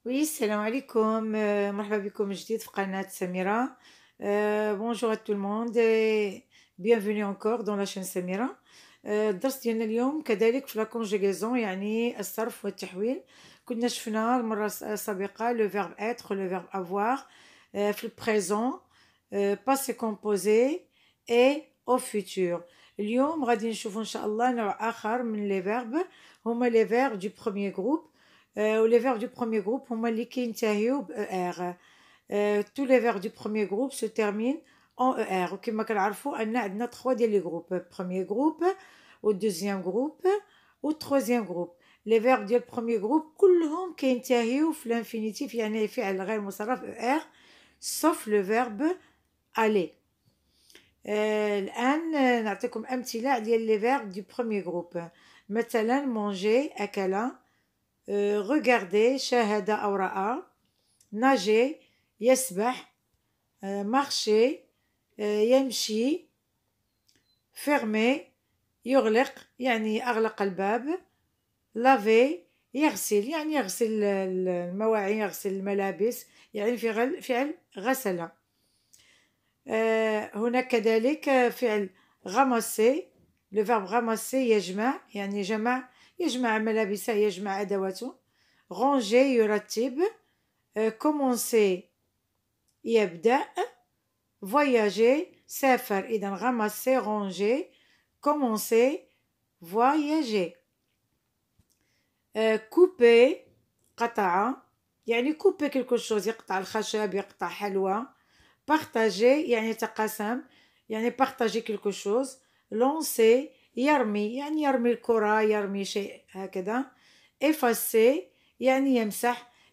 Oui, salam alaikum. مرحبا بكم من جديد في قناة سميرة. Bonjour à tout le monde et bienvenue encore dans la chaîne سميرة. الدرس ديالنا اليوم كذلك في لا conjugaison يعني الصرف والتحويل. كنا شفنا المرة السابقة le verbe être, le verbe avoir في البريزون, passé composé et au futur. اليوم غادي نشوفوا إن شاء الله نوع آخر من les verbes, هما les verbes du premier groupe. Les verbes du premier groupe هما اللي كينتهيو ب ER. Tous les verbes du premier groupe se terminent en ER. وكما كنعرفوا أن عندنا 3 ديال لي جروب, premier groupe و deuxième groupe و troisième groupe. Les verbes ديال premier groupe كلهم كينتهيو في l'infinitif يعني فعل غير مصرف ER sauf le verbe aller. الآن نعطيكم أمثلة ديال les verbes du premier groupe. مثلا manger أكل, regarder شاهد أو رأى, nager يسبح, marcher يمشي, fermer يغلق يعني أغلق الباب, laver يغسل يعني يغسل المواعين, يغسل الملابس يعني فعل غسل. هناك كذلك فعل ramasser, le verbe ramasser يجمع يعني يجمع ملابسه, يجمع أدواته. ranger يرتب, commencer يبدأ, voyager سافر. إذا ramasser, ranger, commencer, voyager. couper قطع يعني couper quelque chose, يقطع الخشب, يقطع حلوى. partager يعني يتقاسم يعني partager quelque chose. lancer يرمي يعني يرمي الكرة, يرمي شيء هكذا. effacer يعني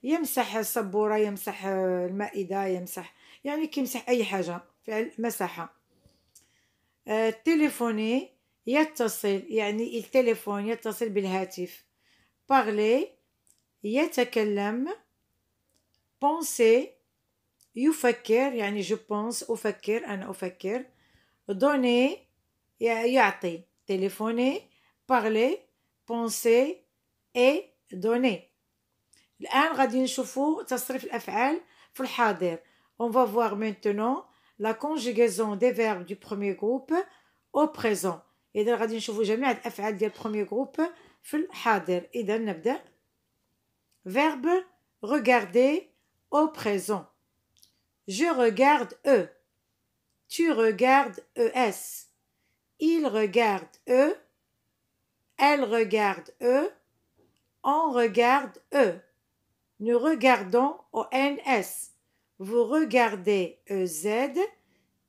يمسح السبورة, يمسح المائدة, يمسح يعني كيمسح أي حاجة, فعل مسح. téléphoner يتصل يعني التليفون يتصل بالهاتف. parler يتكلم. penser يفكر يعني je pense, أفكر أنا أفكر. donner يعطي. téléphoner, parler, penser et donner. الآن غادي نشوفوا تصريف الأفعال في الحاضر. On va voir maintenant la conjugaison des verbes du premier groupe au présent. إذا غادي نشوفوا جميع الأفعال ديال premier groupe في الحاضر. إذا نبدأ. verbe regarder au présent. Je regarde eux. Tu regardes ES. Il regarde eux. Elle regarde eux. On regarde eux. Nous regardons ONS. Vous regardez EZ.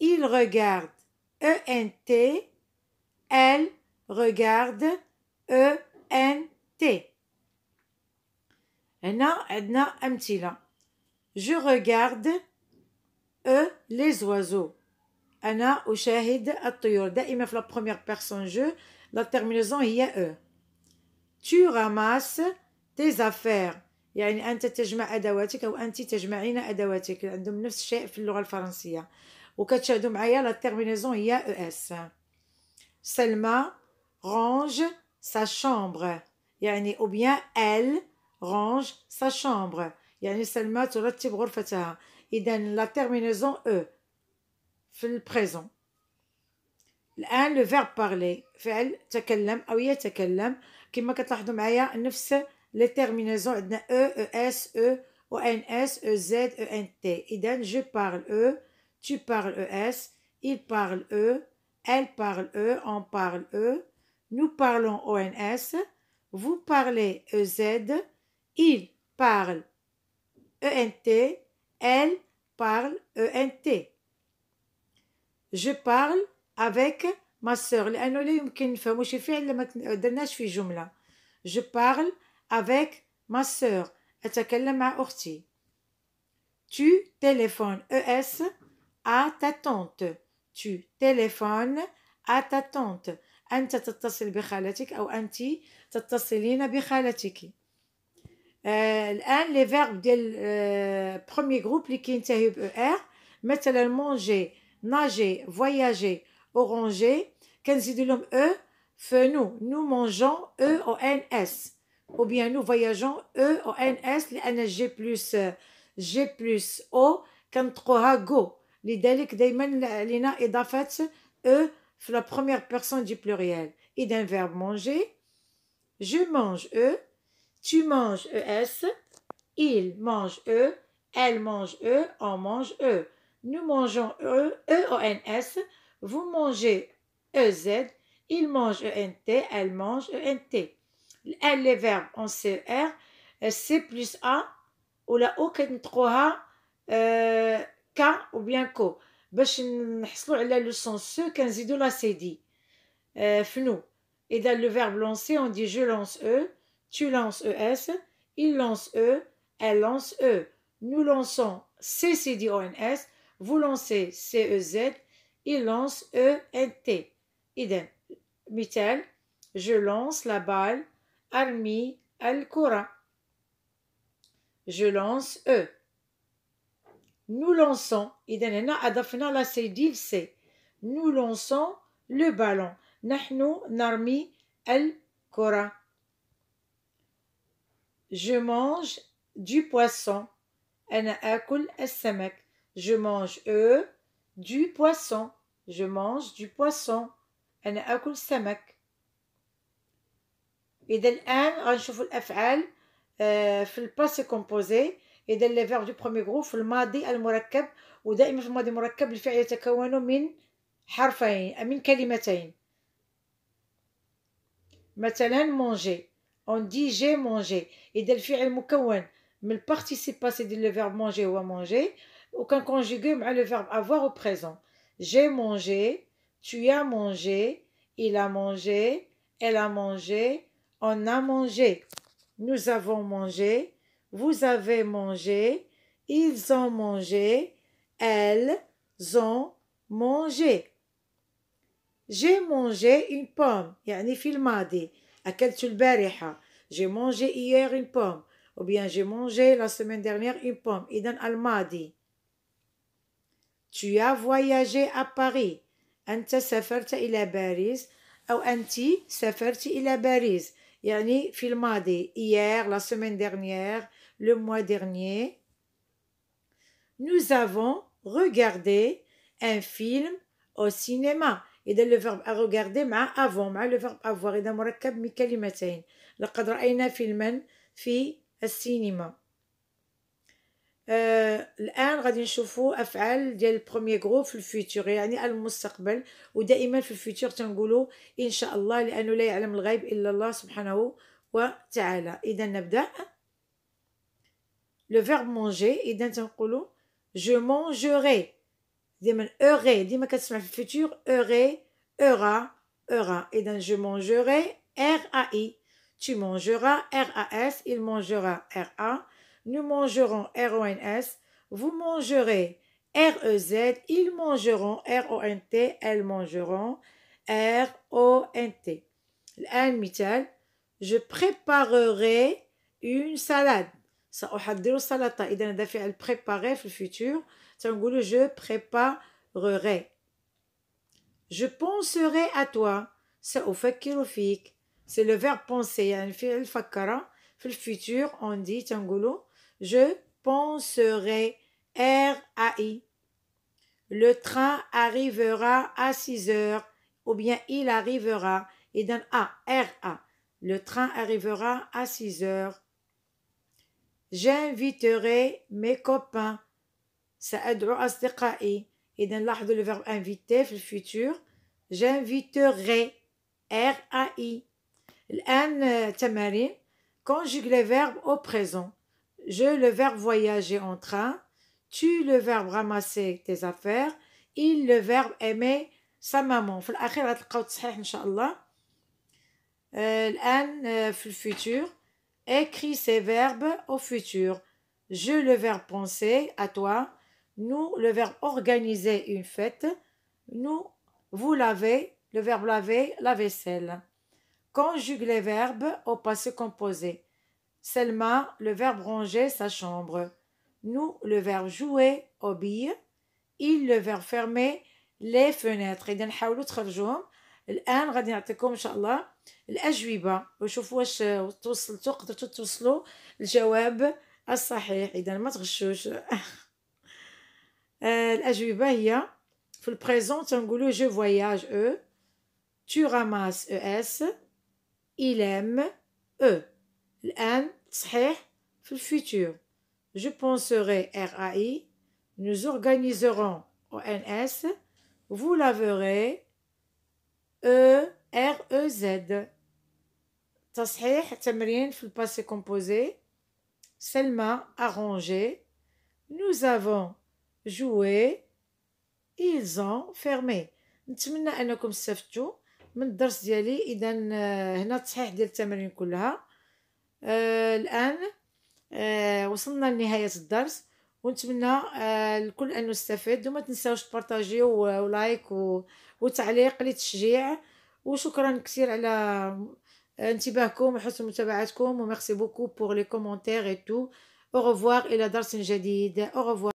Il regarde ENT. Elle regarde ENT. هنا عندنا أمثلة. Je regarde les oiseaux. أنا أشاهد الطيور. دائما في la première personne je, la terminaison هي E. Tu ramasses tes affaires. يعني أنت تجمع أدواتك أو أنت تجمعين أدواتك. عندهم نفس الشيء في اللغة الفرنسية. وكتشاهدوا معايا la terminaison هي ES. سلمى range sa chambre. يعني ou bien elle range sa chambre. يعني سلمى ترتب غرفتها. إذن la terminaison E في البريزون. الآن لو فيرب بارلي فعل تكلم أو يتكلم. كما كتلاحظوا معايا نفس لي تيرمينيزون عندنا او اس او او ان اس او زد او ان تي. إذا جو بارل او, tu parles es, il parle eux, elle parle eux, on parle eux, nous parlons ONS, vous parlez EZ, il parle ENT, elle parle ENT. Je parle avec ma sœur لأنه لا يمكن نفهموا شي فعل لما درناش في جملة. Je parle avec ma sœur. أتكلم مع أختي. Tu téléphones ES à ta tante. Tu téléphones à ta tante. أنت تتصل بخالتك أو أنت تتصلين بخالتك. الآن les verbes ديال premier groupe اللي كينتهيو ب ER. مثلا manger, nager, voyager, oranger, كنزيدو لهم E. nous mangeons EONS. ou bien nous voyageons E au NS لأن G plus O كنطقوها go لذلك دايما لنا إضافة E في la première personne du pluriel. إذا verbe manger, je mange E, tu manges ES, il mange E, elle mange E, on mange E. Nous mangeons E, E-O-N-S, vous mangez EZ, il mange ENT, elle mange ENT. Les verbes en CR, C plus A, ou la O كنطقوها K ou bien كو باش نحصلوا على le sens ce كنزيدوا la CD فنو. إذا le verbe lancer on dit je lance E, tu lances ES, il lance E, elle lance E. Nous lançons CCDONS, vous lancez CEZ, il lance ENT. إذا مثال je lance la balle أرمي الكرة. Je lance E. Nous lançons. إذا هنا أضفنا la CD C. Nous lançons le ballon. نحن نرمي الكرة. Je mange du poisson. أنا آكل السمك. Je mange du poisson. Je mange du poisson. أنا آكل سمك. إذا الآن غنشوفوا الأفعال في الباسي كومبوزي. إذا لي فيرب دو بروميي غروب في الماضي المركب، ودائما في الماضي المركب الفعل يتكون من حرفين من كلمتين. مثلا manger on dit j'ai mangé. إذا الفعل مكون من البارتيسيب باسي ديال لو فيرب manger هو manger وكنكونجوغي مع لو فيرب avoir au présent. J'ai mangé, tu as mangé, il a mangé, elle a mangé, on a mangé. Nous avons mangé, vous avez mangé, ils ont mangé, elles ont mangé. J'ai mangé une pomme يعني في الماضي أكلت البارحة. J'ai mangé hier une pomme ou bien j'ai mangé la semaine dernière une pomme. إذن الماضي. Tu as voyagé à Paris. أنت سافرت إلى باريس أو أنت سافرت إلى باريس يعني في الماضي. Hier, la semaine dernière, le mois dernier. Nous avons regardé un film au cinéma. إذا le verbe à regarder مع avant مع le verbe avoir. إذا مركب من كلمتين. لقد رأينا فيلما في السينما. الآن غادي نشوفوا أفعال ديال البروميي جروب في الفيتور يعني المستقبل. ودائما في الفيتور تنقولوا إن شاء الله لأنه لا يعلم الغيب إلا الله سبحانه وتعالى. إذا نبدأ. le verbe manger إذا تنقولوا je mangerai. ديما aurai ديما كتسمع في الفيتور aurai aura aura. إذا je mangerai RAI. Tu mangeras RAS. Il mangera RA. Nous mangerons RONS. Vous mangerez REZ. Ils mangeront RONT. Elles mangeront RONT. الآن مثال je préparerai une salade. سأحضر سلطة. إذا هذا فعل préparer في الفيتور تنقولوا je préparerai. je penserai à toi. سأفكر فيك. c'est le verbe penser يعني فعل فكر في الفيتور on dit تنقولوا je penserai RAI. le train arrivera à 6 heures ou bien il arrivera. إذن RA. le train arrivera à 6 heures. j'inviterai mes copains. سأدعو أصدقائي. إذن لاحظوا le verbe inviter في الفيتور j'inviterai RAI. الآن تمارين. conjugue les verbes au présent. je le verbe voyager en train. tu le verbe ramasser tes affaires. il le verbe aimer sa maman. في الأخير غتلقاو التصحيح إن شاء الله. الآن في الفيتور écris ces verbes au futur. je le verbe penser à toi. nous le verbe organiser une fête. nous vous lavez le verbe laver la vaisselle. conjugue les verbes au passé composé. Selma le verbe ranger sa chambre. nous le verbe jouer aux billes. il le verbe fermer les fenêtres. إذا نحاولوا تخرجوهم. الآن غادي نعطيكم إن شاء الله الأجوبة وشوفوا واش توصلتوا قدرتوا توصلوا الجواب الصحيح. إذا ما تغشوش. الأجوبة هي في البريزون تنقولوا جو فواياج أو، tu ramasses ES، il aime E. الآن صحيح في الفيتور je penserai RAI، nous organiserons ONS، vous laverez EREZ. تصحيح تمرين في الباسي كومبوزي. سلمى a rangé، nous avons joué، ils ont fermé. نتمنى انكم استفدتوا من الدرس ديالي. اذا هنا التصحيح ديال التمارين كلها. الان وصلنا لنهايه الدرس، ونتمنى الكل انه استفاد. وما تنساوش تبارطاجيو ولايك وتعليق للتشجيع. وشكرا كثير على انتباهكم وحسن متابعتكم. وميرسي بوكو بور لي كومونتير اي تو. au revoir الى درس جديد. au revoir.